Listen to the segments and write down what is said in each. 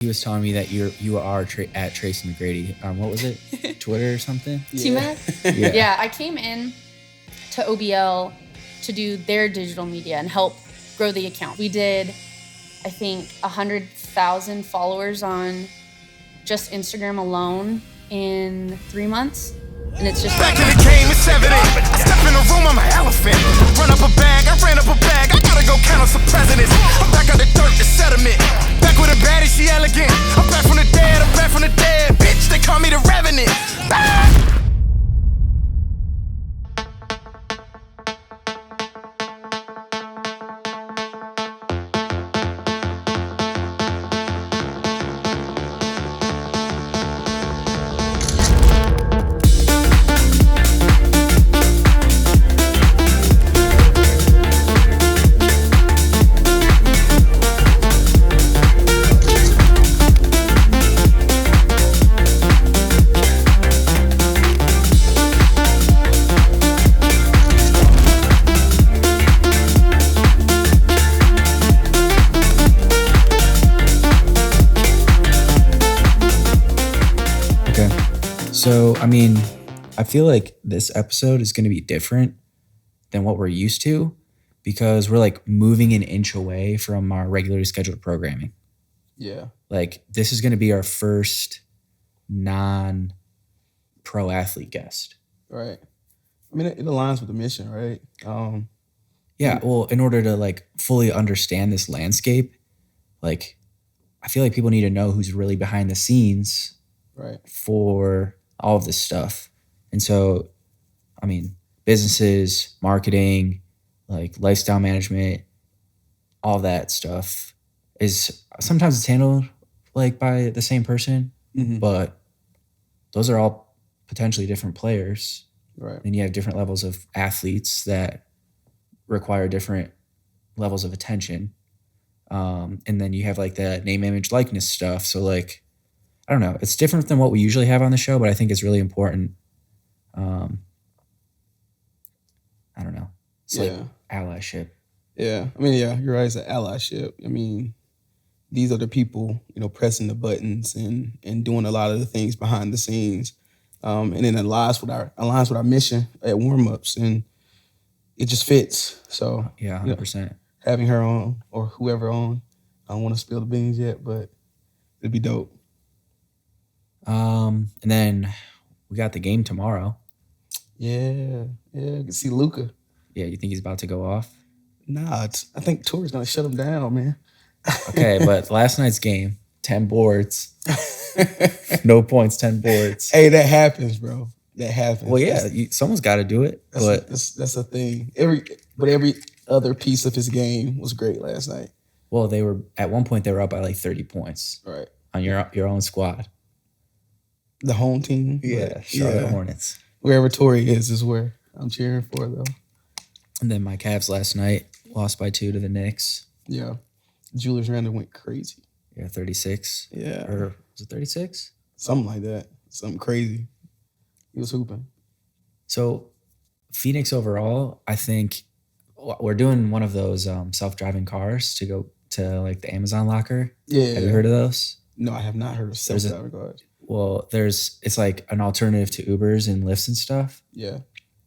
He was telling me that you are at Tracy McGrady. What was it? Twitter or something? Teambased? Yeah, I came in to OBL to do their digital media and help grow the account. We did, I think, 100,000 followers on just Instagram alone in 3 months. And it's just back in the game, it's evident. I step in the room, I'm an elephant. Run up a bag, I ran up a bag. I gotta go count on some presidents. I'm back out the dirt, the sediment. Back with a baddie, she elegant. I'm back from the dead, I'm back from the dead. Bitch, they call me the Revenant. Ah! So, I mean, I feel like this episode is going to be different than what we're used to because we're like moving an inch away from our regularly scheduled programming. Yeah. Like this is going to be our first non-pro athlete guest. Right. I mean, it aligns with the mission, right? Yeah. Well, in order to like fully understand this landscape, like I feel like people need to know who's really behind the scenes, right, for all of this stuff. And so, I mean, businesses, marketing, like lifestyle management, all that stuff is sometimes it's handled like by the same person, but those are all potentially different players. Right. And you have different levels of athletes that require different levels of attention. And then you have like the name, image, likeness stuff. So like, I don't know. It's different than what we usually have on the show, but I think it's really important. I don't know. It's like allyship. Yeah. I mean, yeah, you're right. It's an allyship. I mean, these are the people, pressing the buttons and doing a lot of the things behind the scenes. And then it aligns with our mission at WARMUPS, and it just fits. So yeah, 100%. Having her on or whoever on, I don't want to spill the beans yet, but it'd be dope. And then we got the game tomorrow. Yeah, you can see Luka. Yeah, you think he's about to go off? Nah, I think Torrey's gonna shut him down, man. Okay, but last night's game, 10 boards. No points, 10 boards. Hey, that happens, bro. That happens. Well, yeah, someone's got to do it. That's a thing. Every other piece of his game was great last night. Well, they were at one point they were up by like 30 points. Right. On your own squad. The home team. Yeah, Charlotte Hornets. Wherever Torrey is where I'm cheering for, though. And then my Cavs last night lost by 2 to the Knicks. Yeah. Julius Randle went crazy. Yeah, 36. Yeah. Or was it 36? Something like that. Something crazy. He was hooping. So Phoenix overall, I think we're doing one of those self-driving cars to go to like the Amazon locker. Yeah. Have you heard of those? No, I have not heard of self-driving cars. Well, it's like an alternative to Ubers and Lyfts and stuff. Yeah.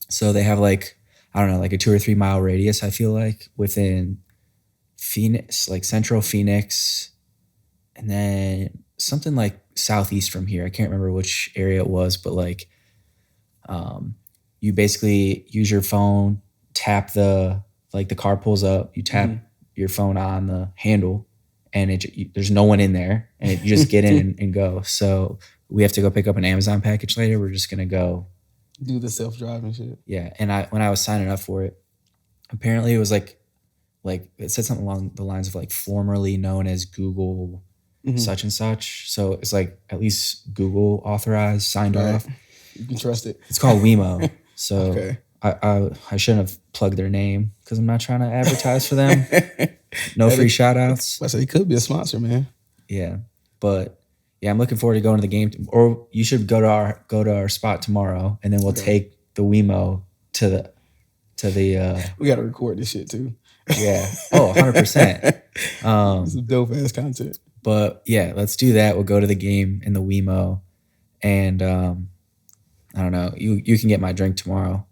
So they have like, I don't know, like a 2 or 3 mile radius, I feel like, within Phoenix, like central Phoenix, and then something like southeast from here. I can't remember which area it was, but like you basically use your phone, tap the car pulls up, you tap your phone on the handle, and there's no one in there, and you just get in and go. So we have to go pick up an Amazon package later. We're just gonna go do the self-driving shit. Yeah, and when I was signing up for it, apparently it was like it said something along the lines of like formerly known as Google such and such. So it's like at least Google authorized, signed off. You can trust it. It's called Wemo. So okay. I shouldn't have plugged their name because I'm not trying to advertise for them. No free shout outs. I said he could be a sponsor, man. Yeah. But yeah, I'm looking forward to going to the game. Or you should go to our spot tomorrow, and then we'll take the Wemo to to the We got to record this shit too. yeah. Oh, 100%. Some dope ass content. But yeah, let's do that. We'll go to the game in the Wemo, and I don't know. You can get my drink tomorrow.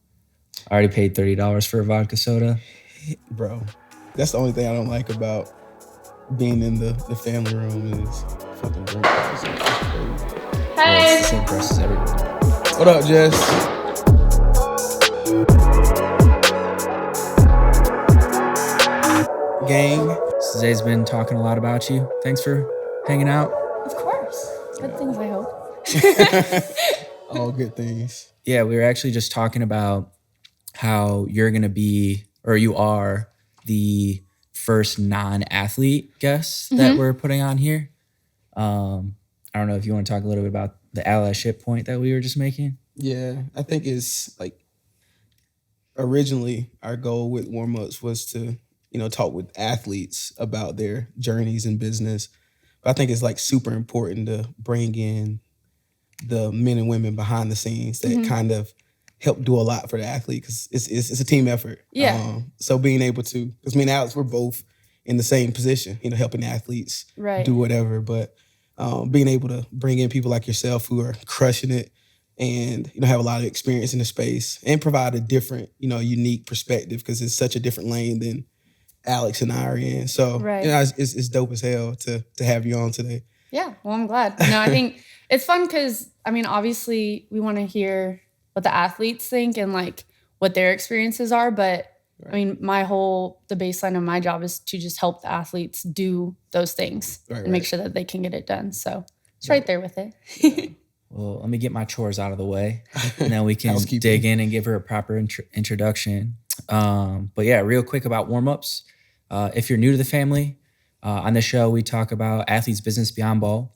I already paid $30 for a vodka soda. Bro, that's the only thing I don't like about being in the family room is fucking drink prices. Well, it's the same price as everybody. What up, Jess? Gang. Zay's been talking a lot about you. Thanks for hanging out. Of course. Good things, I hope. All good things. Yeah, we were actually just talking about how you're going to be, or you are, the first non-athlete guest that we're putting on here. I don't know if you want to talk a little bit about the allyship point that we were just making. Yeah, I think it's like originally our goal with WARMUPS was to, talk with athletes about their journeys in business. But I think it's like super important to bring in the men and women behind the scenes that kind of help do a lot for the athlete because it's a team effort. Yeah. So being able to, because me and Alex, we're both in the same position, helping athletes do whatever. But being able to bring in people like yourself who are crushing it and, have a lot of experience in the space and provide a different, unique perspective because it's such a different lane than Alex and I are in. So, it's dope as hell to have you on today. Yeah, well, I'm glad. I think it's fun because, obviously we want to hear what the athletes think and like what their experiences are. But the baseline of my job is to just help the athletes do those things and make sure that they can get it done. So it's right there with it. Yeah. Well, let me get my chores out of the way and then we can dig in and give her a proper introduction. But yeah, real quick about warm-ups. If you're new to the family, on the show, we talk about athletes' business beyond ball.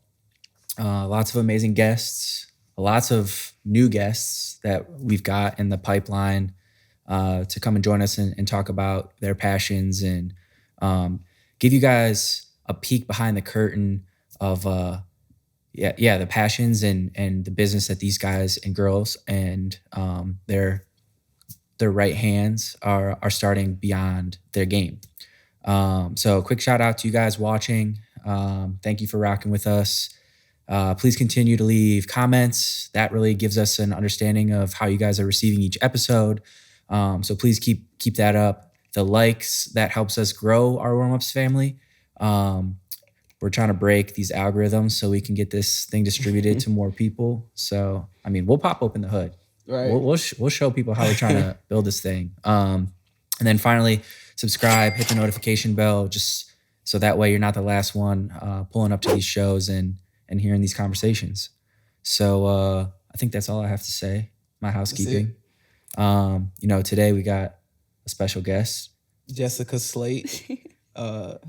Lots of amazing guests, lots of new guests that we've got in the pipeline to come and join us and talk about their passions and give you guys a peek behind the curtain of the passions and the business that these guys and girls and their right hands are starting beyond their game. So quick shout out to you guys watching. Thank you for rocking with us. Please continue to leave comments. That really gives us an understanding of how you guys are receiving each episode. So please keep that up. The likes, that helps us grow our WARMUPS family. We're trying to break these algorithms so we can get this thing distributed to more people. So, we'll pop open the hood. Right. We'll show people how we're trying to build this thing. And then finally, subscribe, hit the notification bell, just so that way you're not the last one pulling up to these shows and hearing these conversations. So I think that's all I have to say. My housekeeping. Today we got a special guest. Jessica Slate.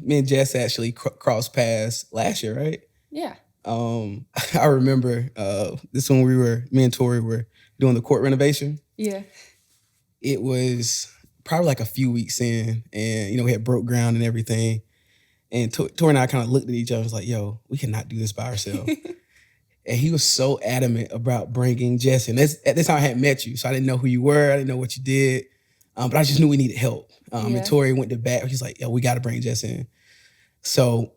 Me and Jess actually crossed paths last year, right? Yeah. I remember this when me and Torrey were doing the court renovation. Yeah. It was probably like a few weeks in and, we had broke ground and everything. And Torrey and I kind of looked at each other and was like, yo, we cannot do this by ourselves. And he was so adamant about bringing Jess in. At this time I hadn't met you, so I didn't know who you were. I didn't know what you did. But I just knew we needed help. And Torrey went to bat. He's like, yo, we got to bring Jess in. So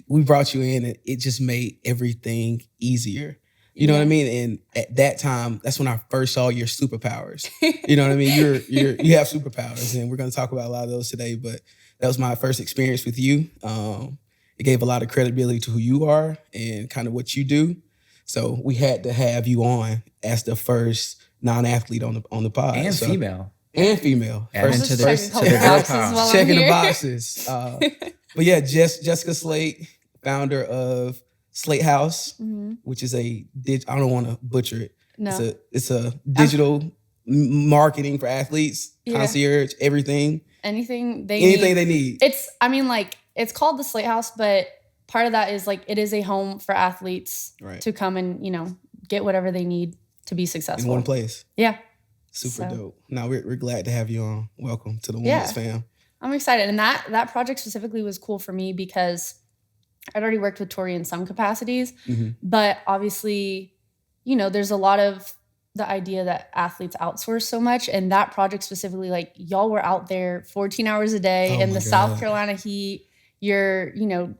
we brought you in and it just made everything easier. You know what I mean? And at that time, that's when I first saw your superpowers. You know what I mean? You have superpowers, and we're going to talk about a lot of those today. But that was my first experience with you. It gave a lot of credibility to who you are and kind of what you do. So we had to have you on as the first non-athlete on the pod. And female. And female. Adding to the boxes. Checking the boxes. But yeah, Jessica Slate, founder of Slate House, which is I don't want to butcher it. No. It's a digital marketing for athletes, concierge, everything. Anything they need. It's called the Slate House, but part of that is like it is a home for athletes to come and, get whatever they need to be successful. In one place. Yeah. Super dope. Now we're glad to have you on. Welcome to the WARMUPS fam. I'm excited. And that project specifically was cool for me because I'd already worked with Torrey in some capacities, but obviously, there's a lot of the idea that athletes outsource so much. And that project specifically, like y'all were out there 14 hours a day in the South Carolina heat. You're,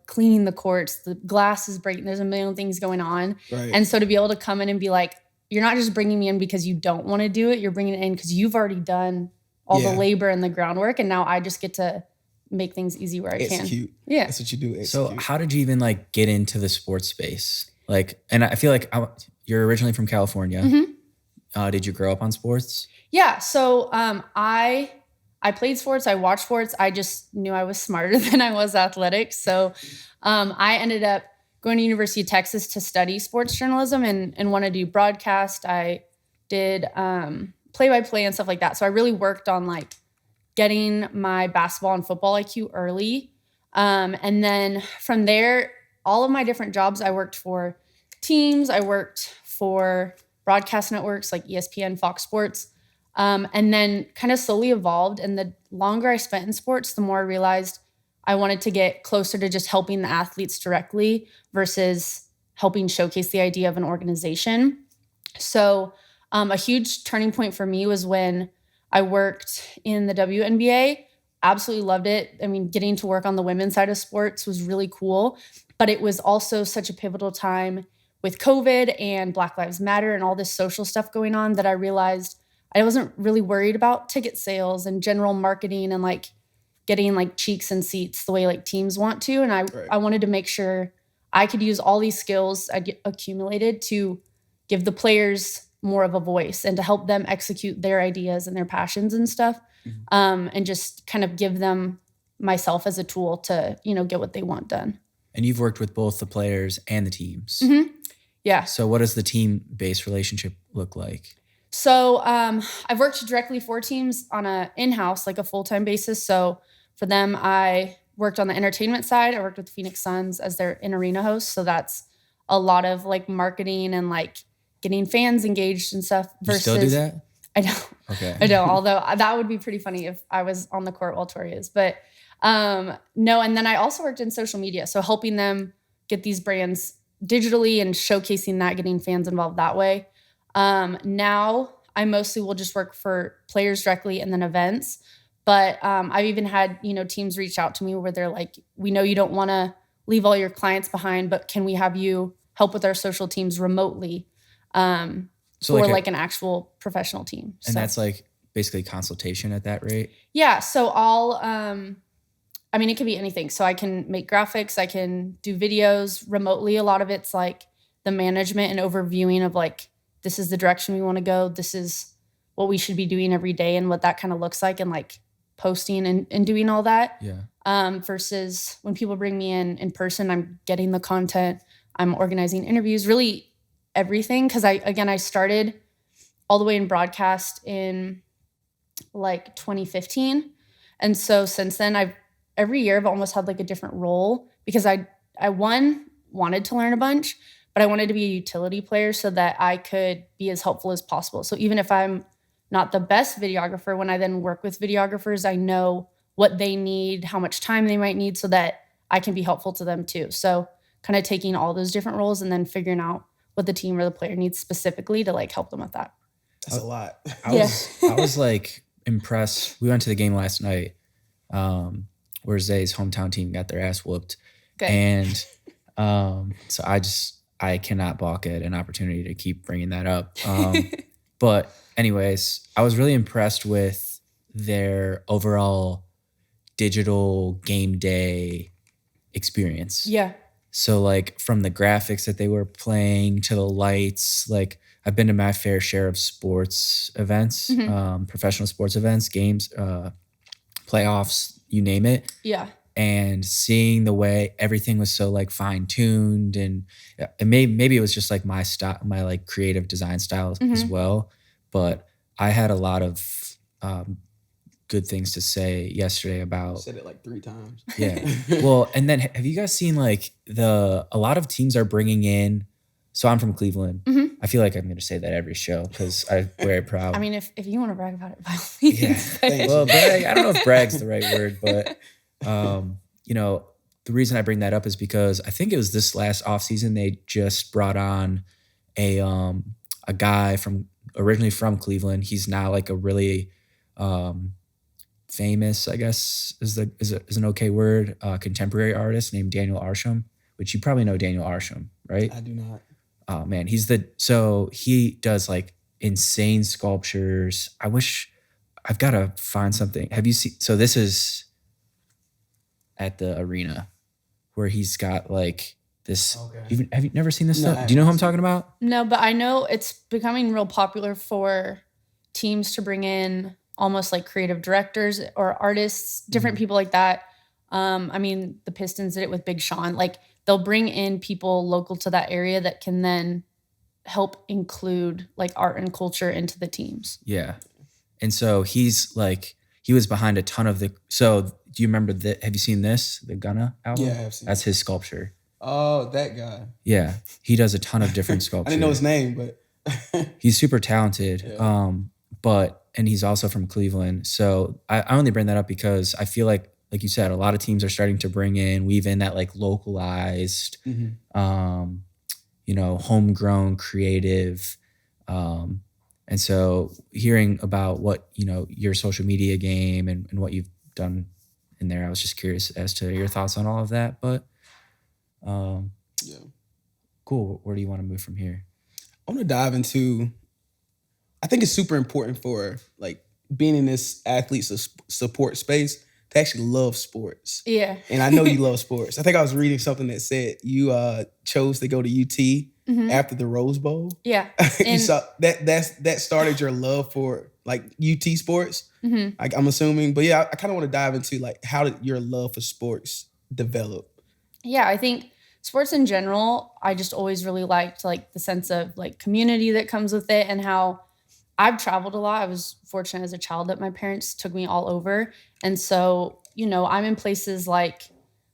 cleaning the courts, the glass is breaking. There's a million things going on. Right. And so to be able to come in and be like, you're not just bringing me in because you don't want to do it. You're bringing it in because you've already done all the labor and the groundwork. And now I just get to make things easy where I can. Execute. Yeah. That's what you do. Execute. So how did you even like get into the sports space? Like, and I feel like you're originally from California. Mm-hmm. Did you grow up on sports? Yeah. So I played sports. I watched sports. I just knew I was smarter than I was athletic. So I ended up going to University of Texas to study sports journalism and want to do broadcast. I did play-by-play and stuff like that. So I really worked on like getting my basketball and football IQ early. And then from there, all of my different jobs, I worked for teams. I worked for broadcast networks like ESPN, Fox Sports, and then kind of slowly evolved. And the longer I spent in sports, the more I realized I wanted to get closer to just helping the athletes directly versus helping showcase the idea of an organization. So a huge turning point for me was when I worked in the WNBA. Absolutely loved it. I mean, getting to work on the women's side of sports was really cool, but it was also such a pivotal time with COVID and Black Lives Matter and all this social stuff going on that I realized I wasn't really worried about ticket sales and general marketing and like getting like cheeks and seats the way like teams want to. And I wanted to make sure I could use all these skills I accumulated to give the players more of a voice and to help them execute their ideas and their passions and stuff. And just kind of give them myself as a tool to, get what they want done. And you've worked with both the players and the teams. Mm-hmm. Yeah. So what does the team-based relationship look like? So I've worked directly for teams on a in-house, like a full-time basis. So for them, I worked on the entertainment side. I worked with Phoenix Suns as their in-arena host. So that's a lot of like marketing and like getting fans engaged and stuff. Versus, you still do that? I don't. Okay. I don't. Although that would be pretty funny if I was on the court while Torrey is. But no. And then I also worked in social media, so helping them get these brands digitally and showcasing that, getting fans involved that way. Now I mostly will just work for players directly and then events. But I've even had teams reach out to me where they're like, "We know you don't want to leave all your clients behind, but can we have you help with our social teams remotely?" So like an actual professional team. And that's like basically consultation at that rate? Yeah. So I'll, it can be anything. So I can make graphics, I can do videos remotely. A lot of it's like the management and overviewing of like, this is the direction we want to go. This is what we should be doing every day and what that kind of looks like and like posting and doing all that. Yeah. Versus when people bring me in person, I'm getting the content, I'm organizing interviews, really everything. Because I started all the way in broadcast in like 2015. And so since then, every year I've almost had like a different role because I wanted to learn a bunch, but I wanted to be a utility player so that I could be as helpful as possible. So even if I'm not the best videographer, when I then work with videographers, I know what they need, how much time they might need so that I can be helpful to them too. So kind of taking all those different roles and then figuring out what the team or the player needs specifically to like help them with that. That's a lot. I was like impressed. We went to the game last night where Zay's hometown team got their ass whooped. Good. And so I cannot balk at an opportunity to keep bringing that up. But anyways, I was really impressed with their overall digital game day experience. Yeah. So like from the graphics that they were playing to the lights, like I've been to my fair share of sports events, professional sports events, games, playoffs, you name it. Yeah. And seeing the way everything was so like fine tuned and maybe it was just like my style, my like creative design style as well. But I had a lot of good things to say yesterday about. You said it like 3 times. Yeah. Well, and then have you guys seen like a lot of teams are bringing in, so I'm from Cleveland. I feel like I'm going to say that every show because I'm very proud. I mean, if you want to brag about it, by all means. Yeah. Well, brag, I don't know if brag's the right word, but the reason I bring that up is because I think it was this last offseason they just brought on a guy from originally from Cleveland. He's now like a really famous, I guess is an okay word, contemporary artist named Daniel Arsham, which you probably know Daniel Arsham, right? I do not. Oh man, he does like insane sculptures. I've got to find something. Have you seen? So this is at the arena where he's got like this. Okay. Have you never seen this No, stuff? Do you know who I'm talking about? No, but I know it's becoming real popular for teams to bring in almost like creative directors or artists, different people like that. I mean, the Pistons did it with Big Sean. Like they'll bring in people local to that area that can then help include like art and culture into the teams. Yeah. And so he was behind a ton of so do you remember have you seen this, the Gunna album? Yeah, I've seen That's his sculpture. Oh, that guy. Yeah. He does a ton of different sculptures. I didn't know his name, but he's super talented. Yeah. And he's also from Cleveland. So I only bring that up because I feel like you said, a lot of teams are starting to weave in that like localized, homegrown creative. And so hearing about what, your social media game and what you've done in there, I was just curious as to your thoughts on all of that. But cool. Where do you want to move from here? I want to dive into, I think it's super important for like being in this athlete support space to actually love sports. Yeah. And I know you love sports. I think I was reading something that said you chose to go to UT after the Rose Bowl. Yeah. You saw that started your love for like UT sports. Like, I'm assuming. But yeah, I kind of want to dive into like how did your love for sports develop? Yeah, I think sports in general, I just always really liked like the sense of like community that comes with it and how I've traveled a lot. I was fortunate as a child that my parents took me all over. And so, I'm in places like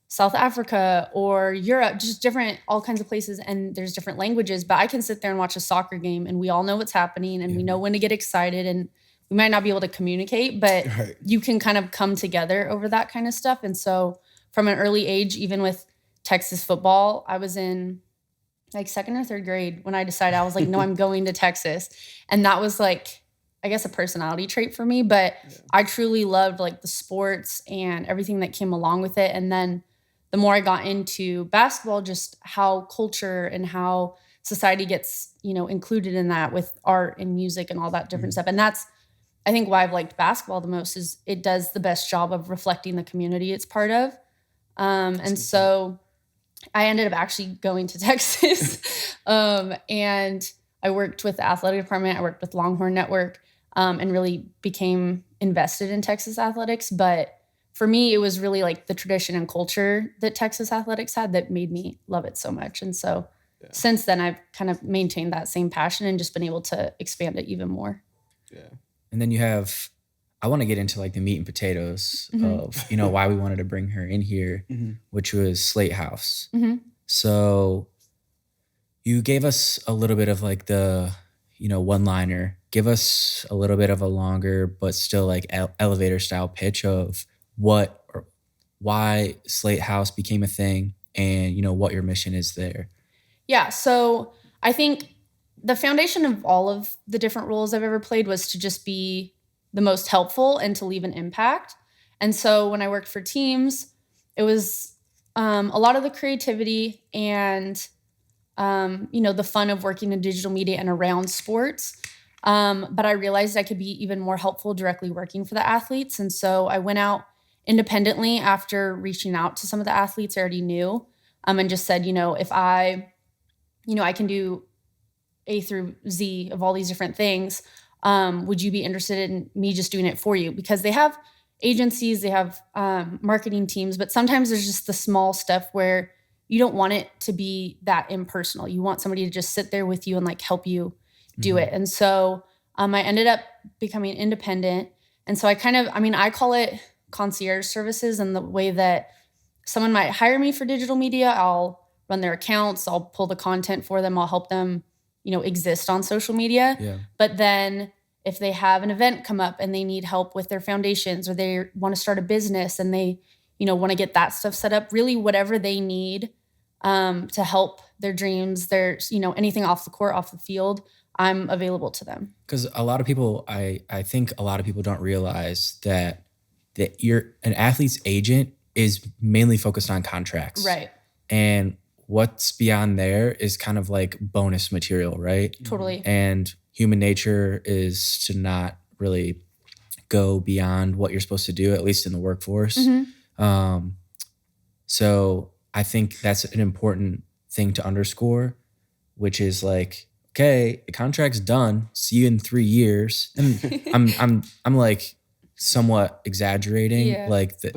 South Africa or Europe, just all kinds of places. And there's different languages, but I can sit there and watch a soccer game and we all know what's happening and we know when to get excited, and we might not be able to communicate, but you can kind of come together over that kind of stuff. And so from an early age, even with Texas football, I was in like second or third grade when I decided, I was like, no, I'm going to Texas. And that was like, I guess a personality trait for me, but I truly loved like the sports and everything that came along with it. And then the more I got into basketball, just how culture and how society gets, included in that with art and music and all that different stuff. And that's, I think why I've liked basketball the most is it does the best job of reflecting the community it's part of. And so I ended up actually going to Texas and I worked with the athletic department. I worked with Longhorn Network and really became invested in Texas athletics. But for me, it was really like the tradition and culture that Texas athletics had that made me love it so much. And so since then, I've kind of maintained that same passion and just been able to expand it even more. Yeah. And then I want to get into like the meat and potatoes of, why we wanted to bring her in here, which was Slate House. So you gave us a little bit of like the, one-liner. Give us a little bit of a longer, but still like elevator style pitch of why Slate House became a thing and, what your mission is there. Yeah. So I think the foundation of all of the different roles I've ever played was to just be the most helpful and to leave an impact. And so when I worked for teams, it was a lot of the creativity and, the fun of working in digital media and around sports. But I realized I could be even more helpful directly working for the athletes. And so I went out independently after reaching out to some of the athletes I already knew and just said, if I can do A through Z of all these different things. Would you be interested in me just doing it for you? Because they have agencies, they have marketing teams, but sometimes there's just the small stuff where you don't want it to be that impersonal. You want somebody to just sit there with you and like help you do it. And so I ended up becoming independent. And so I call it concierge services in the way that someone might hire me for digital media. I'll run their accounts. I'll pull the content for them. I'll help them, exist on social media. Yeah. But then if they have an event come up and they need help with their foundations or they want to start a business and they, want to get that stuff set up, really whatever they need to help their dreams, their, anything off the court, off the field, I'm available to them. Because a lot of people, I think a lot of people don't realize that an athlete's agent is mainly focused on contracts. Right. And what's beyond there is kind of like bonus material, right? Totally. And human nature is to not really go beyond what you're supposed to do, at least in the workforce. So I think that's an important thing to underscore, which is like, okay, the contract's done. See you in 3 years. And I'm like somewhat exaggerating. Yeah. Like the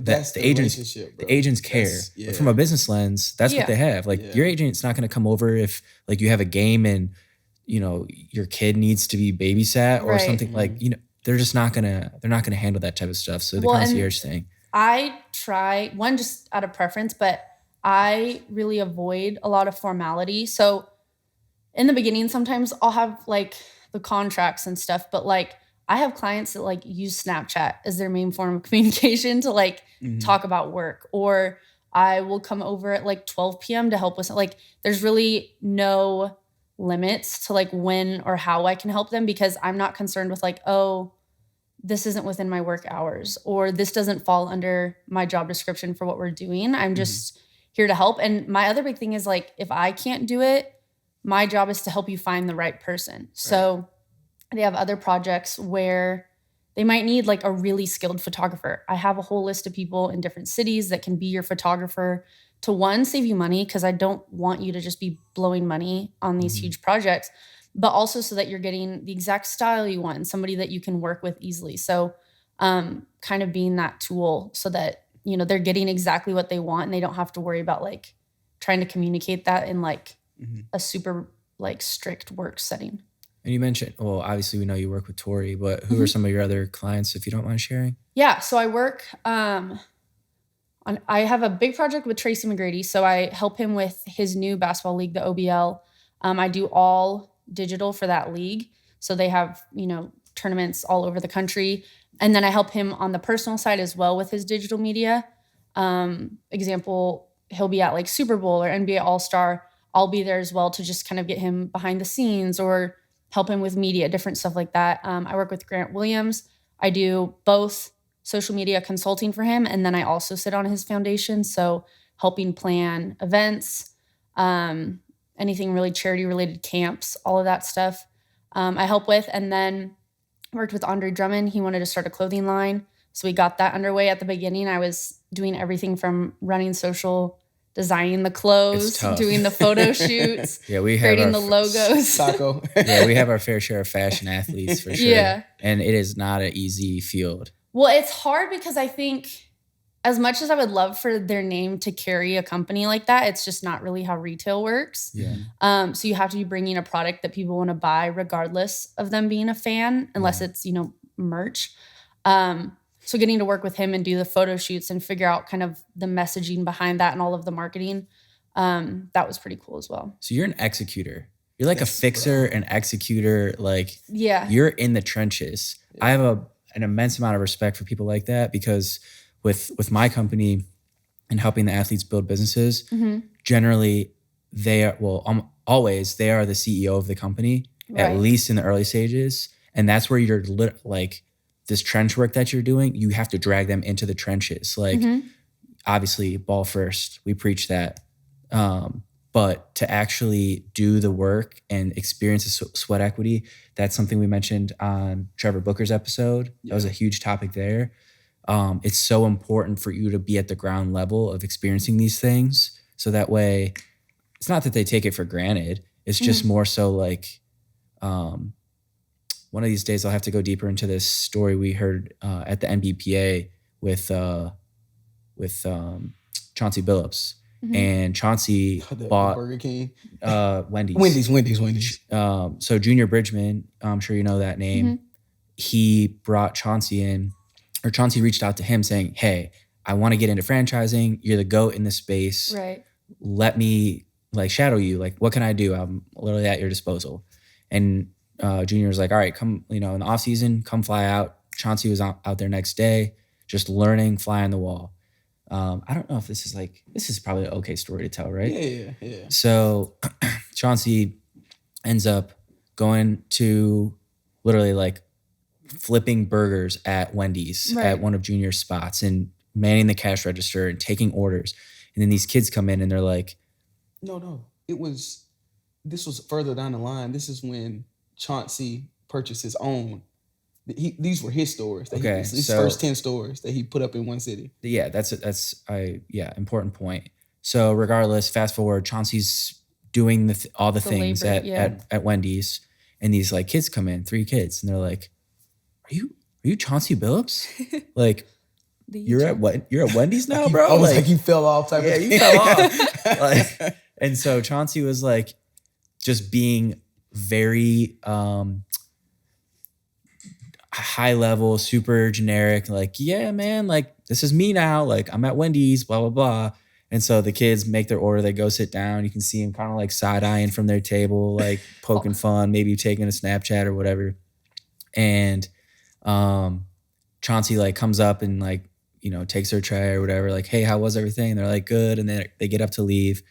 agents care. Yeah. But from a business lens, that's what they have. Like Yeah. your agent's not going to come over if like you have a game and you know your kid needs to be babysat or Right. something. Like, you know, they're not gonna handle that type of stuff. So the concierge thing. I try, one, just out of preference, but I really avoid a lot of formality. So in the beginning, sometimes I'll have like the contracts and stuff, but like I have clients that like use Snapchat as their main form of communication to like talk about work, or I will come over at like 12 p.m. to help with like, there's really no limits to like when or how I can help them, because I'm not concerned with like, oh, this isn't within my work hours, or this doesn't fall under my job description for what we're doing. I'm just here to help. And my other big thing is like, if I can't do it, my job is to help you find the right person. Right. So they have other projects where they might need like a really skilled photographer. I have a whole list of people in different cities that can be your photographer to, one, save you money, because I don't want you to just be blowing money on these huge projects, but also so that you're getting the exact style you want and somebody that you can work with easily. So kind of being that tool so that, you know, they're getting exactly what they want and they don't have to worry about like trying to communicate that in like a super like strict work setting. And you mentioned, well, obviously we know you work with Torrey, but who are some of your other clients, if you don't mind sharing? Yeah, so I work I have a big project with Tracy McGrady. So I help him with his new basketball league, the OBL. I do all digital for that league. So they have, you know, tournaments all over the country. And then I help him on the personal side as well with his digital media. Example, he'll be at like Super Bowl or NBA All-Star. I'll be there as well to just kind of get him behind the scenes or help him with media, different stuff like that. I work with Grant Williams. I do both social media consulting for him, and then I also sit on his foundation. So helping plan events, anything really charity-related camps, all of that stuff I help with. And then worked with Drummond. He wanted to start a clothing line. So we got that underway at the beginning. I was doing everything from running social, designing the clothes, doing the photo shoots, creating the logos. Taco. Yeah, we have our fair share of fashion athletes for sure. Yeah. And it is not an easy field. Well, it's hard because I think as much as I would love for their name to carry a company like that, it's just not really how retail works. Yeah. So you have to be bringing a product that people want to buy regardless of them being a fan, unless it's, you know, merch. So getting to work with him and do the photo shoots and figure out kind of the messaging behind that and all of the marketing, that was pretty cool as well. So you're an executor. You're like a fixer, an executor. Like, you're in the trenches. Yeah. I have an immense amount of respect for people like that, because with my company and helping the athletes build businesses, generally they are, always they are the CEO of the company, at least in the early stages. And that's where you're like, this trench work that you're doing, you have to drag them into the trenches. Like, obviously, ball first, we preach that. But to actually do the work and experience the sweat equity, that's something we mentioned on Trevor Booker's episode. That was a huge topic there. It's so important for you to be at the ground level of experiencing these things. So that way, it's not that they take it for granted. It's just more so like, one of these days I'll have to go deeper into this story we heard at the NBPA with Chauncey Billups. And Chauncey bought Burger King, Wendy's. So Junior Bridgman, I'm sure you know that name. He brought Chauncey in, or Chauncey reached out to him saying, "Hey, I want to get into franchising. You're the GOAT in this space. Right. Let me like shadow you. Like, what can I do? I'm literally at your disposal." And Junior was like, "All right, come, you know, in the off season, come fly out." Chauncey was out there next day, just learning, fly on the wall. I don't know if this is probably an okay story to tell, right? Yeah. So Chauncey ends up going to literally like flipping burgers at Wendy's at one of Junior's spots and manning the cash register and taking orders. And then these kids come in and they're like, No. This was further down the line. This is when Chauncey purchased his own. These were his stores. His first 10 stores that he put up in one city. Yeah, that's important point. So regardless, fast forward, Chauncey's doing all the things labor, at Wendy's, and these like kids come in, 3 kids, and they're like, "Are you Chauncey Billups? Like, you're at Wendy's now, bro?" I was like you fell off type of thing. You fell off. Like, and so Chauncey was like, just being very high level, super generic, like, yeah, man, like, this is me now. Like, I'm at Wendy's, blah, blah, blah. And so the kids make their order. They go sit down. You can see them kind of like side-eyeing from their table, like poking fun, maybe taking a Snapchat or whatever. And Chauncey like comes up and like, you know, takes their tray or whatever. Like, hey, how was everything? And they're like, good. And then they get up to leave.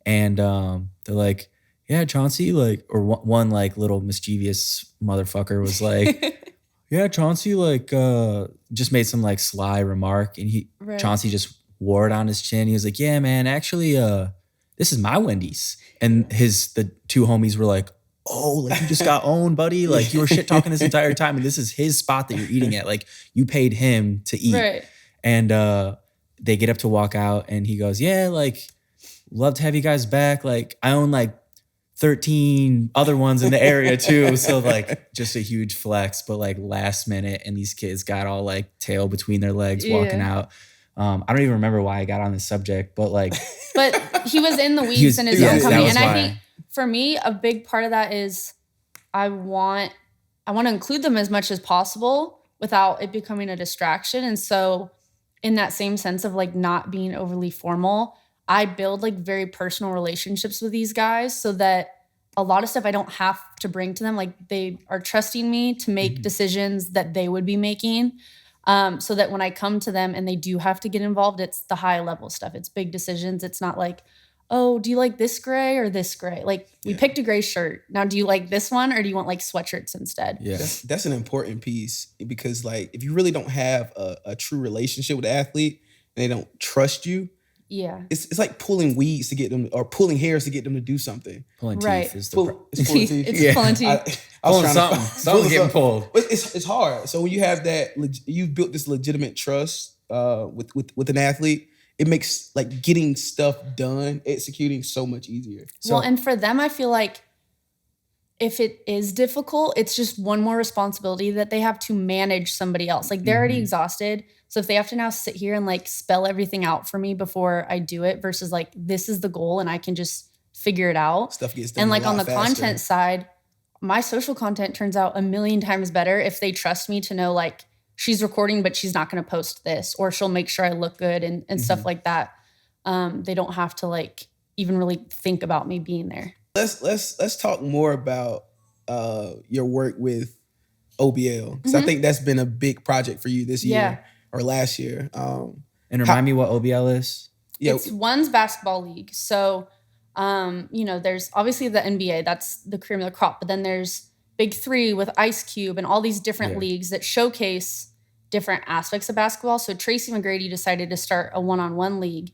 And they're like, yeah, Chauncey, like, or one like little mischievous motherfucker was like, yeah, Chauncey, like, just made some like sly remark, and Chauncey just wore it on his chin. He was like, yeah, man, actually, this is my Wendy's. And the 2 homies were like, oh, like you just got owned, buddy. Like you were shit talking this entire time, and this is his spot that you're eating at. Like you paid him to eat. Right. And they get up to walk out, and he goes, yeah, like, love to have you guys back. Like I own like 13 other ones in the area too. So like just a huge flex, but like last minute, and these kids got all like tail between their legs walking out. I don't even remember why I got on this subject, but like. But he was in the weeds in his own company. And I think for me, a big part of that is I want to include them as much as possible without it becoming a distraction. And so in that same sense of like not being overly formal, I build like very personal relationships with these guys so that a lot of stuff I don't have to bring to them. Like they are trusting me to make decisions that they would be making. So that when I come to them and they do have to get involved, it's the high level stuff. It's big decisions. It's not like, oh, do you like this gray or this gray? Like we picked a gray shirt. Now, do you like this one or do you want like sweatshirts instead? Yeah, that's an important piece because like if you really don't have a true relationship with the athlete and they don't trust you, it's like pulling weeds to get them or pulling hairs to get them to do something. Pulling teeth is it's pulling teeth. It's pulling teeth. Pulling something. Something's getting pulled. It's hard. So when you have that, you've built this legitimate trust with an athlete. It makes like getting stuff done, executing so much easier. Well, and for them, I feel like if it is difficult, it's just one more responsibility that they have to manage somebody else. Like they're already exhausted. So if they have to now sit here and like spell everything out for me before I do it versus like, this is the goal and I can just figure it out. Stuff gets done. And like on the faster. content side, my social content turns out 1,000,000 times better if they trust me to know like she's recording, but she's not going to post this, or she'll make sure I look good and stuff like that. They don't have to like even really think about me being there. Let's talk more about your work with OBL because I think that's been a big project for you this year or last year. And remind me what OBL is. Yeah, it's One's basketball league. So, there's obviously the NBA, that's the cream of the crop, but then there's Big 3 with Ice Cube and all these different leagues that showcase different aspects of basketball. So Tracy McGrady decided to start a one-on-one league.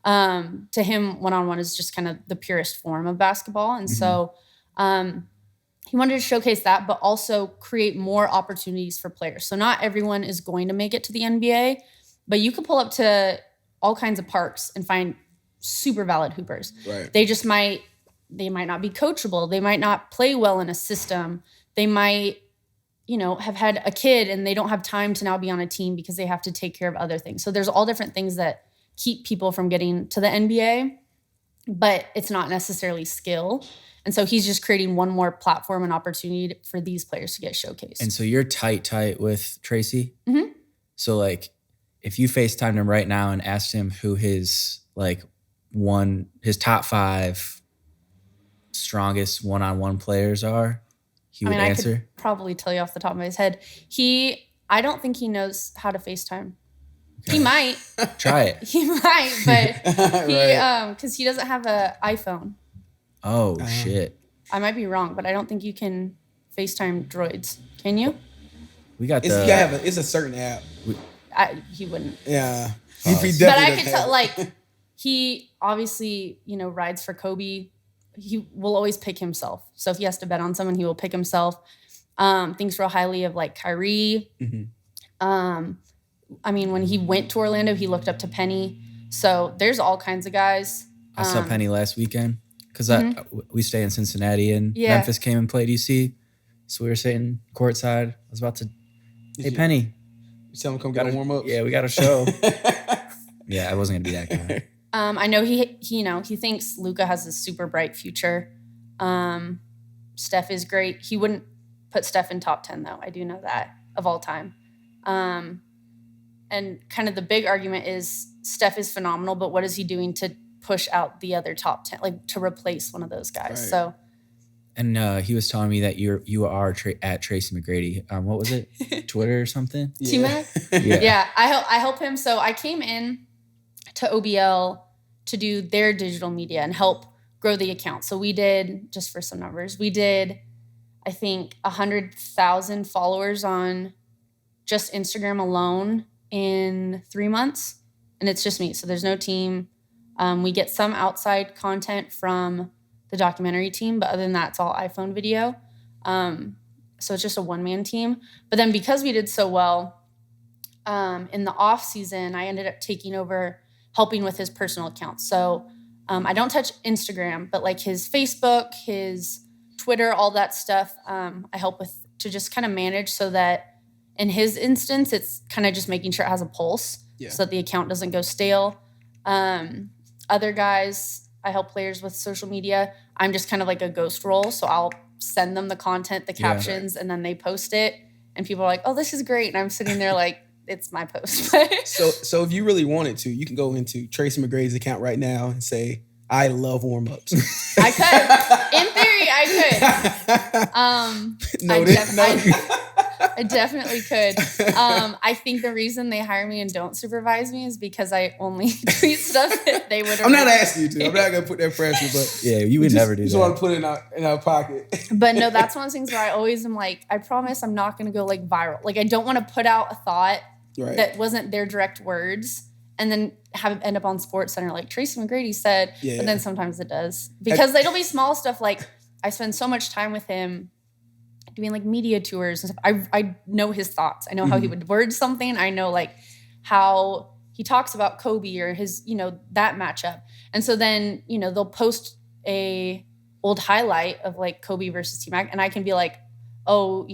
To him, one-on-one is just kind of the purest form of basketball. And so he wanted to showcase that, but also create more opportunities for players. So not everyone is going to make it to the NBA, but you could pull up to all kinds of parks and find super valid hoopers. Right. They might not be coachable. They might not play well in a system. They might, have had a kid and they don't have time to now be on a team because they have to take care of other things. So there's all different things that keep people from getting to the NBA, but it's not necessarily skill. And so he's just creating one more platform and opportunity for these players to get showcased. And so you're tight with Tracy? Mm-hmm. So like if you FaceTimed him right now and asked him who his his top 5 strongest one-on-one players are, he would answer? I could probably tell you off the top of his head. I don't think he knows how to FaceTime. Okay. He might. Try it. He might, but because he doesn't have an iPhone. Oh, shit. I might be wrong, but I don't think you can FaceTime droids. Can you? We got it's a certain app. He wouldn't. Yeah. But I could tell, like, he obviously, rides for Kobe. He will always pick himself. So if he has to bet on someone, he will pick himself. Thinks real highly of, like, Kyrie. Mm-hmm. I mean, when he went to Orlando, he looked up to Penny. So there's all kinds of guys. I saw Penny last weekend because we stay in Cincinnati and Memphis came and played UC. So we were sitting courtside. I was about to, hey, Penny. You tell him to come get a warm-up? Yeah, we got a show. Yeah, I wasn't going to be that guy. I know he thinks Luka has a super bright future. Steph is great. He wouldn't put Steph in top 10, though. I do know that, of all time. And kind of the big argument is Steph is phenomenal, but what is he doing to push out the other top 10, like to replace one of those guys? Right. So, and he was telling me that you are at Tracy McGrady. What was it? Twitter or something? T-Mac? Yeah. I help him. So I came in to OBL to do their digital media and help grow the account. So we did, just for some numbers, I think 100,000 followers on just Instagram alone in 3 months. And it's just me. So there's no team. We get some outside content from the documentary team, but other than that, it's all iPhone video. So it's just a one-man team. But then because we did so well, in the off season, I ended up taking over helping with his personal account. So I don't touch Instagram, but like his Facebook, his Twitter, all that stuff, I help with to just kind of manage so that in his instance, it's kind of just making sure it has a pulse so that the account doesn't go stale. Other guys, I help players with social media. I'm just kind of like a ghost role. So I'll send them the content, the captions, and then they post it. And people are like, oh, this is great. And I'm sitting there like, it's my post. So if you really wanted to, you can go into Tracy McGrady's account right now and say, I love warm-ups. I could. In theory, I could. I definitely could. I think the reason they hire me and don't supervise me is because I only tweet stuff that they would. I'm not asking you to. I'm not going to put that pressure, but yeah, you would never do that. You just want to put it in our pocket. But no, that's one of the things where I always am like, I promise I'm not going to go like viral. Like I don't want to put out a thought that wasn't their direct words and then have it end up on SportsCenter like Tracy McGrady said. Yeah, but then sometimes it does because it'll be small stuff like I spend so much time with him doing like media tours and stuff. I know his thoughts. I know how he would word something. I know like how he talks about Kobe or his, that matchup. And so then, they'll post a old highlight of like Kobe versus T-Mac and I can be like, oh,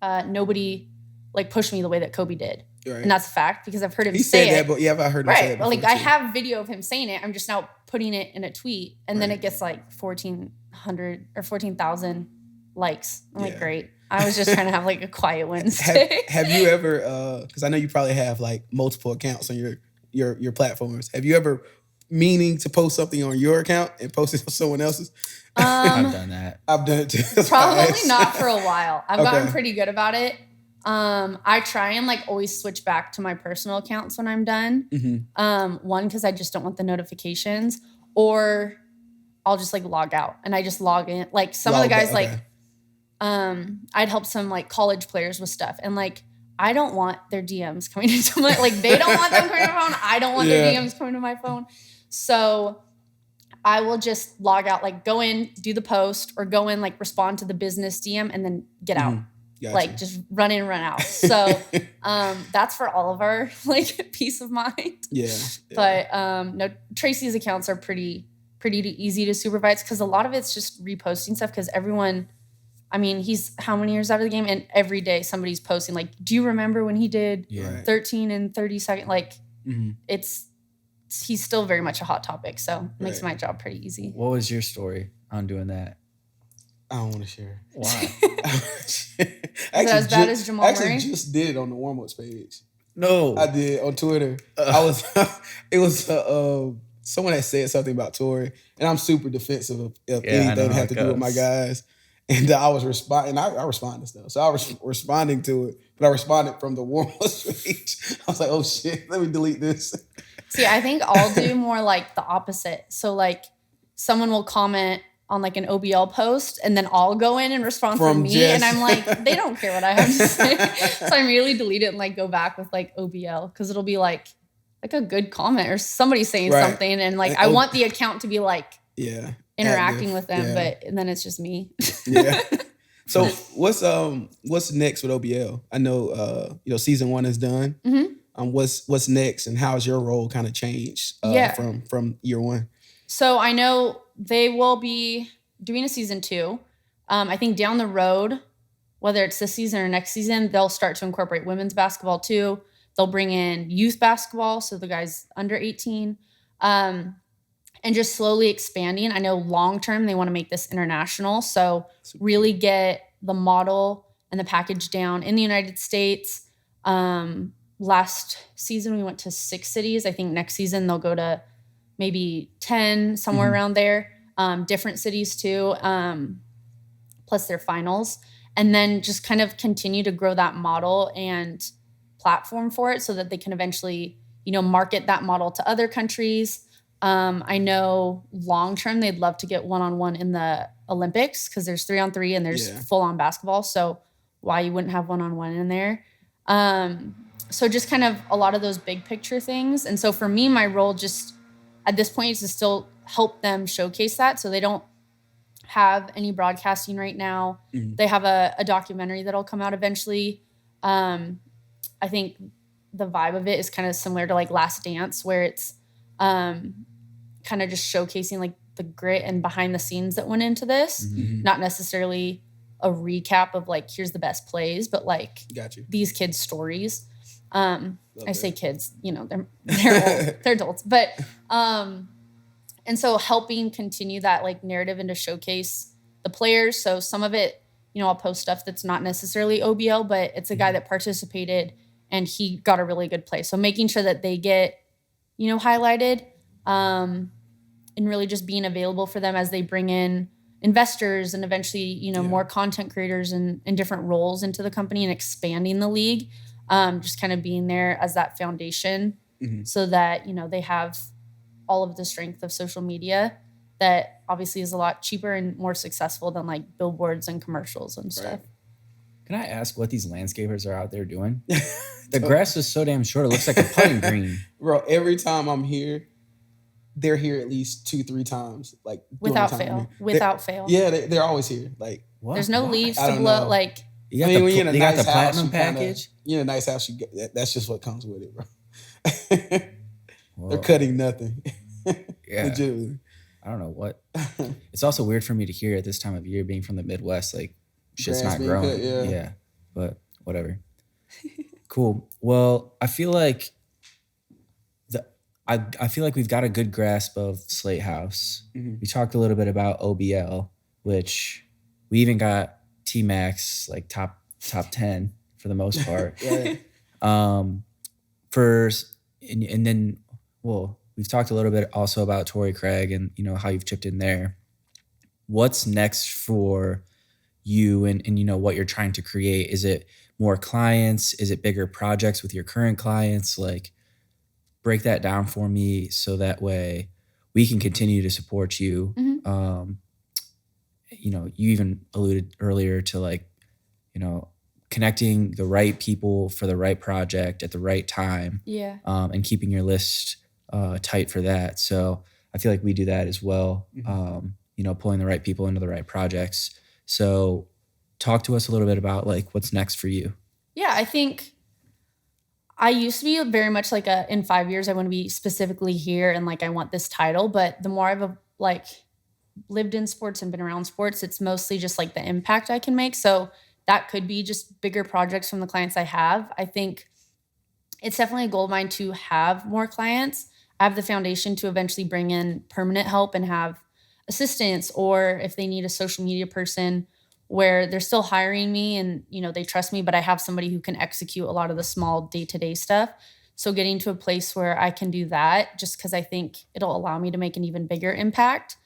nobody like pushed me the way that Kobe did. Right. And that's a fact because I've heard him say it. But I've heard him say it before. Like I have video of him saying it. I'm just now putting it in a tweet and then it gets like 1,400 or 14,000 likes. I'm like, great. I was just trying to have like a quiet Wednesday. Have you ever, because I know you probably have like multiple accounts on your platforms. Have you ever meaning to post something on your account and post it on someone else's? I've done that. I've done it too. Probably not for a while. I've gotten pretty good about it. I try and like always switch back to my personal accounts when I'm done. Mm-hmm. One, because I just don't want the notifications, or I'll just like log out and I just log in. Like some of the guys I'd help some like college players with stuff and like I don't want their DMs coming into my like they don't want them coming to my phone. I don't want their DMs coming to my phone. So I will just log out, like go in, do the post, or go in, like respond to the business DM and then get out. Gotcha. Like just run in, run out. So that's for all of our like peace of mind. Yeah. But no, Tracy's accounts are pretty easy to supervise because a lot of it's just reposting stuff because everyone, I mean, he's how many years out of the game and every day somebody's posting like, do you remember when he did 13 and 30 seconds? Like he's still very much a hot topic. So it makes my job pretty easy. What was your story on doing that? I don't want to share. Why? Is that as bad as Jamal Murray? I actually just did it on the WARMUPS page. No. I did on Twitter. It was someone that said something about Torrey, and I'm super defensive of anything that had to do with my guys. And I was responding. I respond to stuff. So I was responding to it, but I responded from the WARMUPS page. I was like, oh shit, let me delete this. See, I think I'll do more like the opposite. So like someone will comment on like an OBL post, and then I'll go in and respond for me. Jess. And I'm like, they don't care what I have to say. So I immediately delete it and like go back with like OBL, because it'll be like a good comment or somebody saying something. And like, I want the account to be like interacting with them, and then it's just me. Yeah. So what's next with OBL? I know, season 1 is done. Mm-hmm. What's next, and how's your role kind of changed from year 1? So I know they will be doing a season 2. I think down the road, whether it's this season or next season, they'll start to incorporate women's basketball too. They'll bring in youth basketball, so the guys under 18, and just slowly expanding. I know long term they want to make this international, so really get the model and the package down in the United States. Last season we went to 6 cities. I think next season they'll go to maybe 10, somewhere around there. Different cities too, plus their finals. And then just kind of continue to grow that model and platform for it so that they can eventually, market that model to other countries. I know long-term they'd love to get one-on-one in the Olympics, because there's 3-on-3 and there's full-on basketball. So why you wouldn't have one-on-one in there? So just kind of a lot of those big picture things. And so for me, my role just at this point is to still help them showcase that. So they don't have any broadcasting right now. Mm-hmm. They have a documentary that'll come out eventually. I think the vibe of it is kind of similar to like Last Dance, where it's kind of just showcasing like the grit and behind the scenes that went into this. Mm-hmm. Not necessarily a recap of like, here's the best plays, but like these kids' stories. I say kids, they're old, they're adults, but, and so helping continue that like narrative and to showcase the players. So some of it, I'll post stuff that's not necessarily OBL, but it's a guy that participated and he got a really good play. So making sure that they get, highlighted, and really just being available for them as they bring in investors and eventually, more content creators and different roles into the company and expanding the league. Just kind of being there as that foundation so that, they have all of the strength of social media that obviously is a lot cheaper and more successful than like billboards and commercials and stuff. Can I ask what these landscapers are out there doing? The grass is so damn short. It looks like a putting green. Bro, every time I'm here, they're here at least 2-3 times. Like without fail. Yeah, they're always here. Like what? There's no leaves to blow. Like you got when you're in a nice house, platinum package. You're in a nice house. That's just what comes with it, bro. They're cutting nothing. Yeah. Legitimately. I don't know what. It's also weird for me to hear at this time of year, being from the Midwest, like shit's not growing. Yeah, but whatever. Cool. Well, I feel like I feel like we've got a good grasp of Slate House. Mm-hmm. We talked a little bit about OBL, which we even got T-Max like top 10 for the most part. We've talked a little bit also about Torrey Craig and how you've chipped in there. What's next for you and what you're trying to create? Is it more clients? Is it bigger projects with your current clients? Like, break that down for me so that way we can continue to support you. Mm-hmm. You even alluded earlier to like, connecting the right people for the right project at the right time. Yeah. And keeping your list tight for that. So I feel like we do that as well. Mm-hmm. Pulling the right people into the right projects. So talk to us a little bit about like what's next for you. Yeah, I think I used to be very much like in 5 years, I want to be specifically here and like I want this title. But the more I've like lived in sports and been around sports, it's mostly just like the impact I can make. So that could be just bigger projects from the clients I have. I think it's definitely a goal of mine to have more clients. I have the foundation to eventually bring in permanent help and have assistants, or if they need a social media person where they're still hiring me and, they trust me, but I have somebody who can execute a lot of the small day-to-day stuff. So getting to a place where I can do that, just because I think it'll allow me to make an even bigger impact.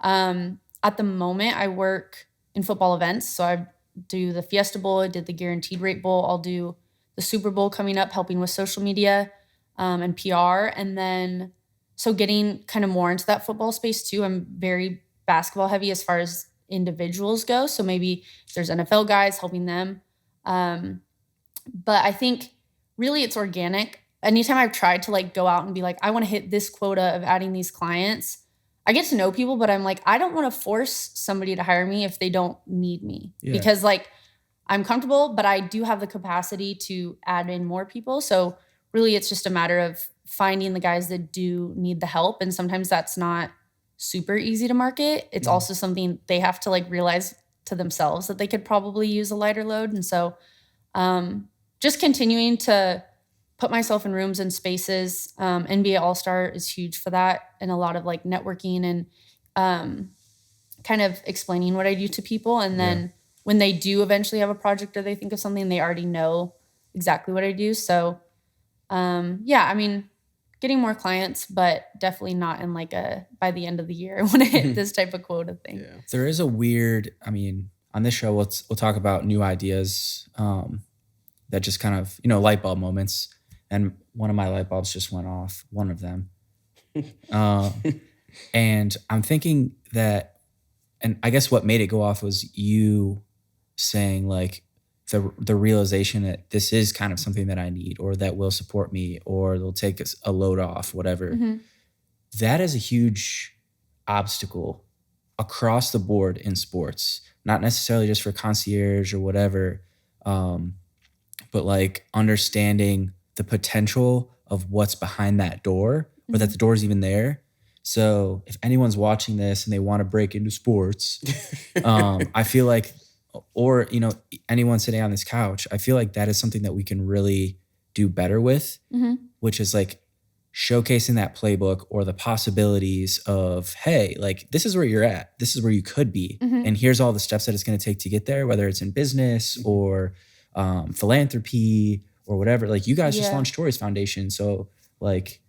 At the moment, I work in football events. So I do the Fiesta Bowl, I did the Guaranteed Rate Bowl. I'll do the Super Bowl coming up, helping with social media and PR. And then, so getting kind of more into that football space too. I'm very basketball heavy as far as individuals go. So maybe if there's NFL guys, helping them. But I think really it's organic. Anytime I've tried to like go out and be like, I want to hit this quota of adding these clients, I get to know people, but I'm like, I don't want to force somebody to hire me if they don't need me. Because like I'm comfortable, but I do have the capacity to add in more people. So really it's just a matter of finding the guys that do need the help. And sometimes that's not super easy to market. It's also something they have to like realize to themselves that they could probably use a lighter load. And so just continuing to put myself in rooms and spaces. NBA All-Star is huge for that. And a lot of like networking and kind of explaining what I do to people. And then when they do eventually have a project or they think of something, they already know exactly what I do. So I mean, getting more clients, but definitely not in like by the end of the year when I hit this type of quota thing. Yeah. There is a weird, I mean, on this show, we'll talk about new ideas that just kind of, light bulb moments. And one of my light bulbs just went off, one of them. And I'm thinking that, and I guess what made it go off was you saying like the realization that this is kind of something that I need or that will support me or they'll take a load off, whatever. Mm-hmm. That is a huge obstacle across the board in sports, not necessarily just for concierge or whatever, but like understanding the potential of what's behind that door or that the door's even there. So if anyone's watching this and they want to break into sports, I feel like, or, anyone sitting on this couch, I feel like that is something that we can really do better with, which is like showcasing that playbook or the possibilities of, hey, like this is where you're at. This is where you could be. And here's all the steps that it's going to take to get there, whether it's in business or philanthropy or whatever. Like you guys just launched Torrey's Foundation. So like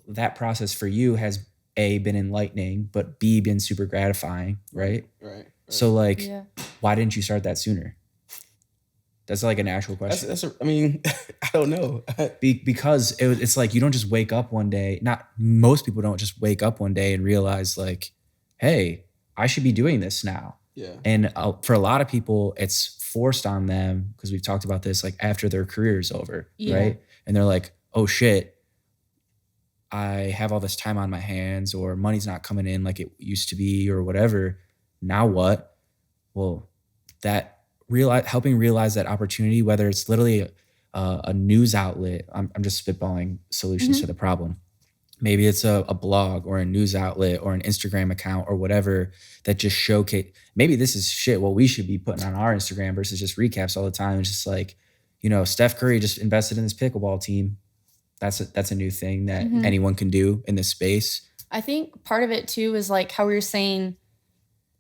that process for you has A, been enlightening, but B, been super gratifying, right? Right. So like, why didn't you start that sooner? That's like an actual question. I don't know. Because it's like, you don't just wake up one day. Most people don't just wake up one day and realize like, hey, I should be doing this now. Yeah. And for a lot of people, it's forced on them because we've talked about this, like after their career is over, right? And they're like, oh shit, I have all this time on my hands or money's not coming in like it used to be or whatever. Now what? Well, helping realize that opportunity, whether it's literally a news outlet, I'm just spitballing solutions to the problem. Maybe it's a blog or a news outlet or an Instagram account or whatever that just showcase. Maybe this is shit what we should be putting on our Instagram versus just recaps all the time. It's just like, Steph Curry just invested in this pickleball team. That's a new thing that anyone can do in this space. I think part of it too is like how we were saying,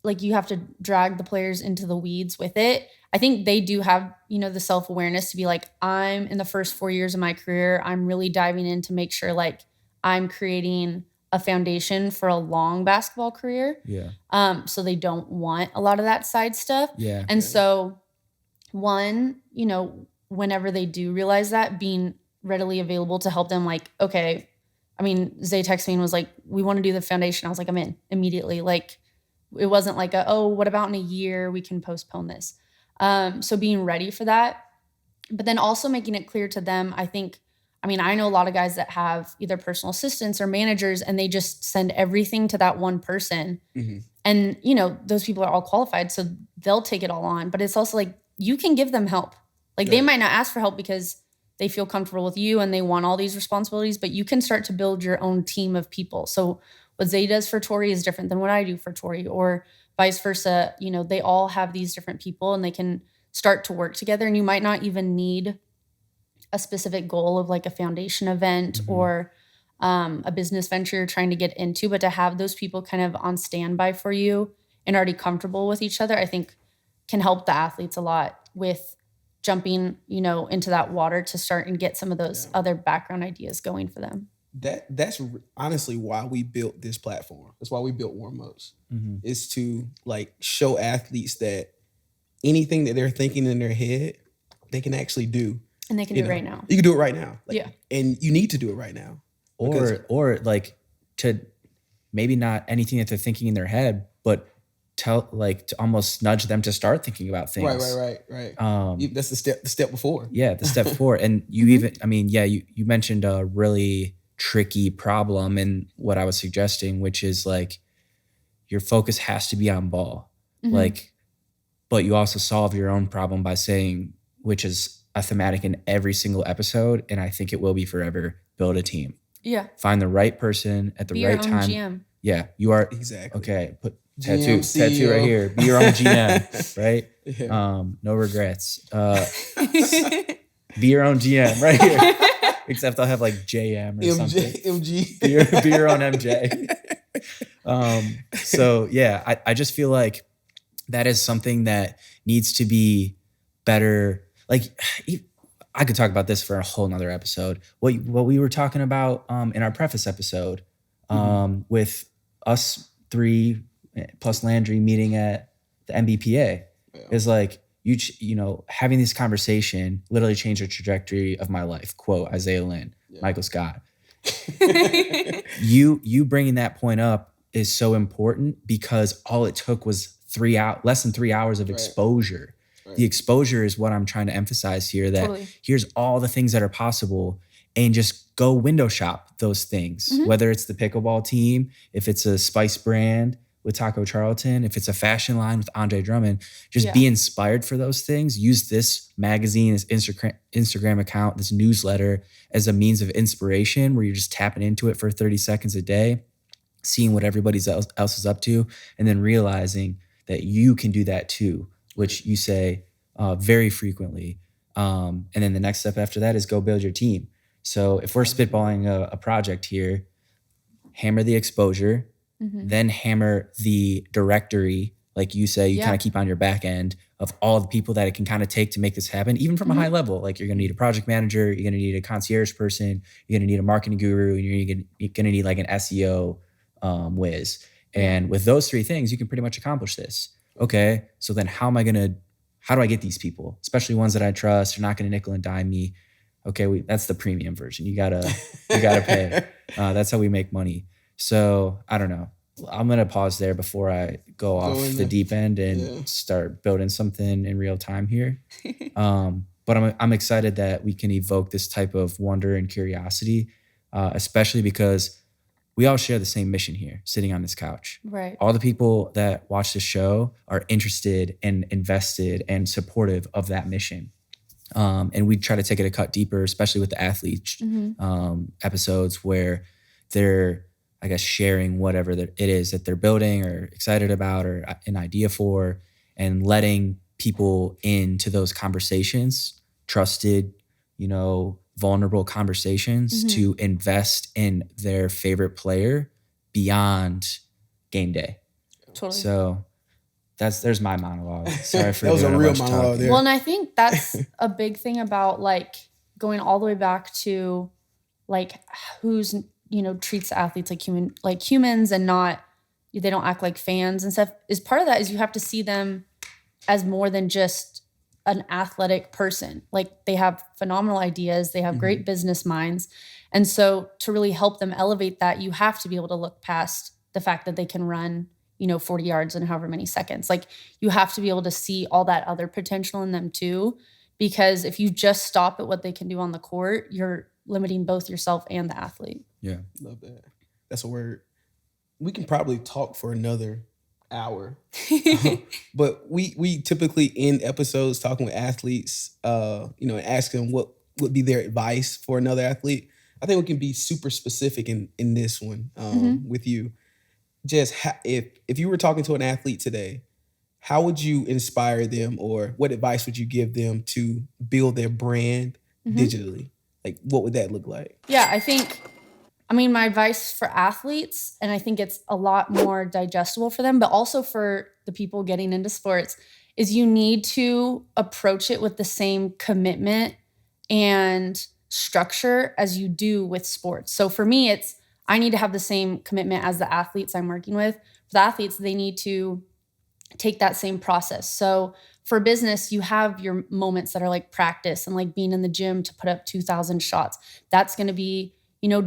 like you have to drag the players into the weeds with it. I think they do have, the self-awareness to be like, I'm in the first 4 years of my career, I'm really diving in to make sure like I'm creating a foundation for a long basketball career. Yeah. So they don't want a lot of that side stuff. Yeah. And so one, whenever they do realize that, being readily available to help them, like, okay, I mean, Zay texted me and was like, we want to do the foundation. I was like, I'm in immediately. Like, it wasn't like what about in a year we can postpone this? So being ready for that, but then also making it clear to them. I know a lot of guys that have either personal assistants or managers and they just send everything to that one person. And, those people are all qualified, so they'll take it all on. But it's also like, you can give them help. Like they might not ask for help because they feel comfortable with you and they want all these responsibilities, but you can start to build your own team of people. So what Zay does for Torrey is different than what I do for Torrey, or vice versa. They all have these different people and they can start to work together. And you might not even need a specific goal of like a foundation event or a business venture you're trying to get into, but to have those people kind of on standby for you and already comfortable with each other, I think can help the athletes a lot with jumping, into that water to start and get some of those other background ideas going for them. That's honestly why we built this platform. That's why we built WARMUPS. Is to like show athletes that anything that they're thinking in their head, they can actually do. And they can do it right now. You can do it right now. And you need to do it right now. Or like to maybe not anything that they're thinking in their head, but to almost nudge them to start thinking about things. Right. That's the step before. Yeah, the step before. And you you mentioned a really tricky problem in what I was suggesting, which is like your focus has to be on ball. But you also solve your own problem by saying, which is a thematic in every single episode, and I think it will be forever, build a team. Yeah. Find the right person at the right time. Be your own GM. Yeah, you are. Exactly. Okay, put GM, tattoo right here. Be your own GM, right? Yeah. No regrets. Be your own GM right here. Except I'll have like JM or something. MG. Be your own MJ. So yeah, I just feel like that is something that needs to be better. Like I could talk about this for a whole nother episode. What we were talking about in our preface episode with us three plus Landry meeting at the MBPA is like, you know, having this conversation literally changed the trajectory of my life. Quote, Isaiah Lynn, Michael Scott. You bringing that point up is so important because all it took was less than 3 hours of exposure. Right. The exposure is what I'm trying to emphasize here, that here's all the things that are possible, and just go window shop those things, whether it's the pickleball team, if it's a spice brand with Taco Charlton, if it's a fashion line with Andre Drummond, just be inspired for those things. Use this magazine, this Instagram account, this newsletter as a means of inspiration where you're just tapping into it for 30 seconds a day, seeing what everybody else is up to, and then realizing that you can do that too, which you say very frequently. And then the next step after that is go build your team. So if we're spitballing a project here, hammer the exposure, then hammer the directory, like you say, you kind of keep on your back end of all the people that it can kind of take to make this happen, even from a high level. Like you're going to need a project manager, you're going to need a concierge person, you're going to need a marketing guru, and you're going to need like an SEO whiz. And with those three things, you can pretty much accomplish this. Okay, so then how do I get these people, especially ones that I trust, are not going to nickel and dime me? Okay, that's the premium version. You gotta pay. That's how we make money. So I don't know. I'm gonna pause there before I go off the deep end and start building something in real time here. But I'm excited that we can evoke this type of wonder and curiosity, especially because we all share the same mission here, sitting on this couch. Right. All the people that watch the show are interested and invested and supportive of that mission. And we try to take it a cut deeper, especially with the athlete episodes where they're, I guess, sharing whatever it is that they're building or excited about or an idea for, and letting people into those conversations, trusted, vulnerable conversations to invest in their favorite player beyond game day. Totally. So there's my monologue. Sorry for that was a real monologue talk there. Well, and I think that's a big thing about like going all the way back to like who's treats athletes like humans and not, they don't act like fans and stuff. Is part of that is you have to see them as more than just an athletic person. Like they have phenomenal ideas, they have great business minds. And so to really help them elevate that, you have to be able to look past the fact that they can run 40 yards in however many seconds. Like you have to be able to see all that other potential in them too, because if you just stop at what they can do on the court, you're limiting both yourself and the athlete. Yeah. Love that. That's a word. We can probably talk for another hour. But we typically end episodes talking with athletes, and asking them what would be their advice for another athlete. I think we can be super specific in this one with you. Just if you were talking to an athlete today, how would you inspire them, or what advice would you give them to build their brand digitally? Like, what would that look like? Yeah, my advice for athletes, and I think it's a lot more digestible for them, but also for the people getting into sports, is you need to approach it with the same commitment and structure as you do with sports. So for me, I need to have the same commitment as the athletes I'm working with. For the athletes, they need to take that same process. So for business, you have your moments that are like practice and like being in the gym to put up 2,000 shots. That's going to be,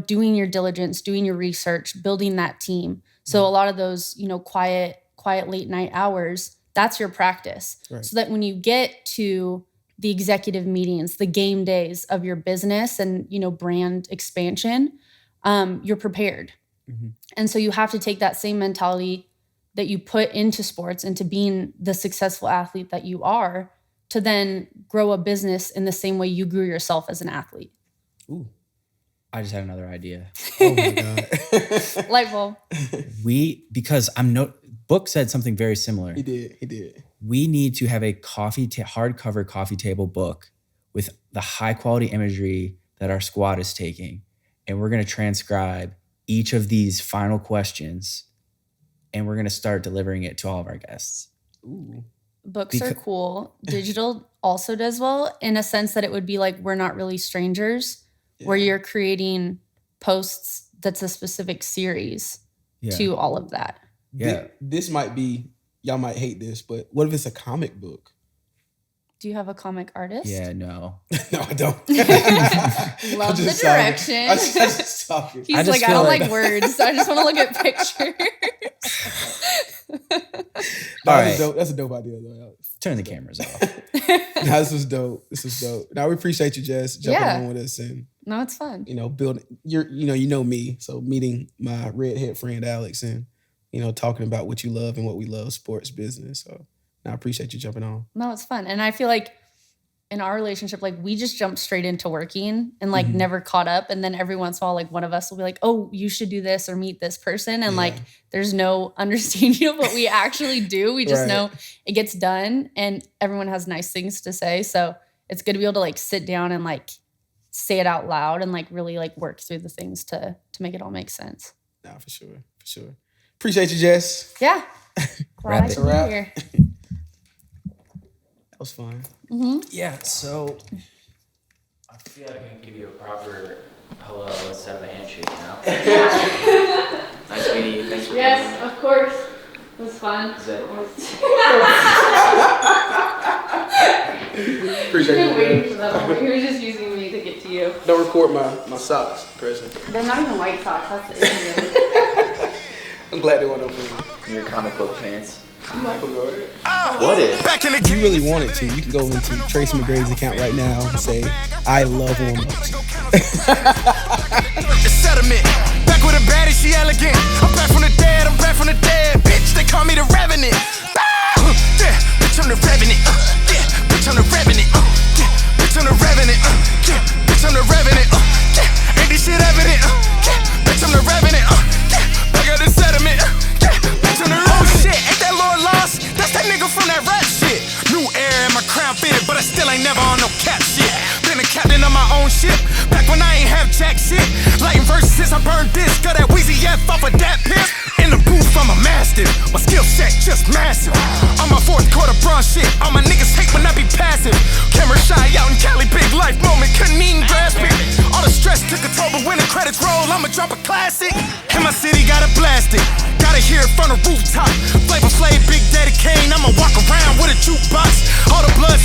doing your diligence, doing your research, building that team. So a lot of those, quiet late night hours, that's your practice. Right. So that when you get to the executive meetings, the game days of your business and, brand expansion, you're prepared. Mm-hmm. And so you have to take that same mentality that you put into sports, into being the successful athlete that you are, to then grow a business in the same way you grew yourself as an athlete. Ooh. I just had another idea. Oh my God. Light bulb. Because Book said something very similar. He did. We need to have a hardcover coffee table book with the high quality imagery that our squad is taking. And we're going to transcribe each of these final questions and we're going to start delivering it to all of our guests. Ooh. Books are cool. Digital also does well in a sense that it would be like We're Not Really Strangers, where you're creating posts that's a specific series to all of that. Yeah. This might be, y'all might hate this, but what if it's a comic book? Do you have a comic artist? Yeah, no. No, I don't. Love the direction. I'm just talking. He's like, I don't like words. I just want to look at pictures. No, All right. that's a dope idea, though. Turn the cameras off. No, this was dope. Now we appreciate you, Jess, jumping on with us and no, it's fun. Building. You know me, so meeting my redhead friend Alex and talking about what you love and what we love, sports, business. So I appreciate you jumping on. No, it's fun, and I feel like in our relationship, like we just jumped straight into working and like never caught up. And then every once in a while, like one of us will be like, "Oh, you should do this or meet this person," and like there's no understanding of what we actually do. We just know it gets done, and everyone has nice things to say. So it's good to be able to like sit down and like say it out loud and like really like work through the things to make it all make sense. Nah, for sure. Appreciate you, Jess. Yeah. Glad I could be here. That was fun. Mm-hmm. Yeah, so I feel like I can give you a proper hello instead of a handshake now. Nice meeting you. Thanks for coming. Yes, of course. It was fun. Appreciate you. Waiting for that. He was just using me to get to you. Don't record my socks, present. They're not even white socks. That's the issue. I'm glad they went up for Your comic book pants. What is? If you really wanted to, you can go into Tracy McGrady's account right now and say, I love WARMUPS. The settlement. Back with a baddie, she elegant. I'm back from the dead, Bitch, they call me the Revenant. Yeah, bitch, I'm the Revenant. Yeah, bitch, I'm the Revenant. Yeah, bitch, I'm the Revenant. Yeah, bitch, I'm the Revenant. Yeah, ain't this shit evident? Yeah, bitch, I'm the Revenant. Yeah, back at the settlement. Yeah, bitch, I'm the Revenant. Oh shit, ain't that Lord Lost? That's that nigga from that rap shit. New air and my crown fitted, but I still ain't never on no cap shit. Been a captain of my own ship, back when I ain't have jack shit. Lighting verses, I burned this, got that Weezy F off of that pimp. In the booth, I'm a mastiff, my skill set just massive. On my fourth quarter bronze shit, all my niggas hate when I be passive. Camera shy out in Cali, big life moment, couldn't even grasp it. All the stress took a toll, but when the credits roll, I'ma drop a classic. And my city got it blasted, gotta hear it from the rooftop. Flavor Flav, Big Daddy Kane, I'ma walk around with a jukebox. All the blood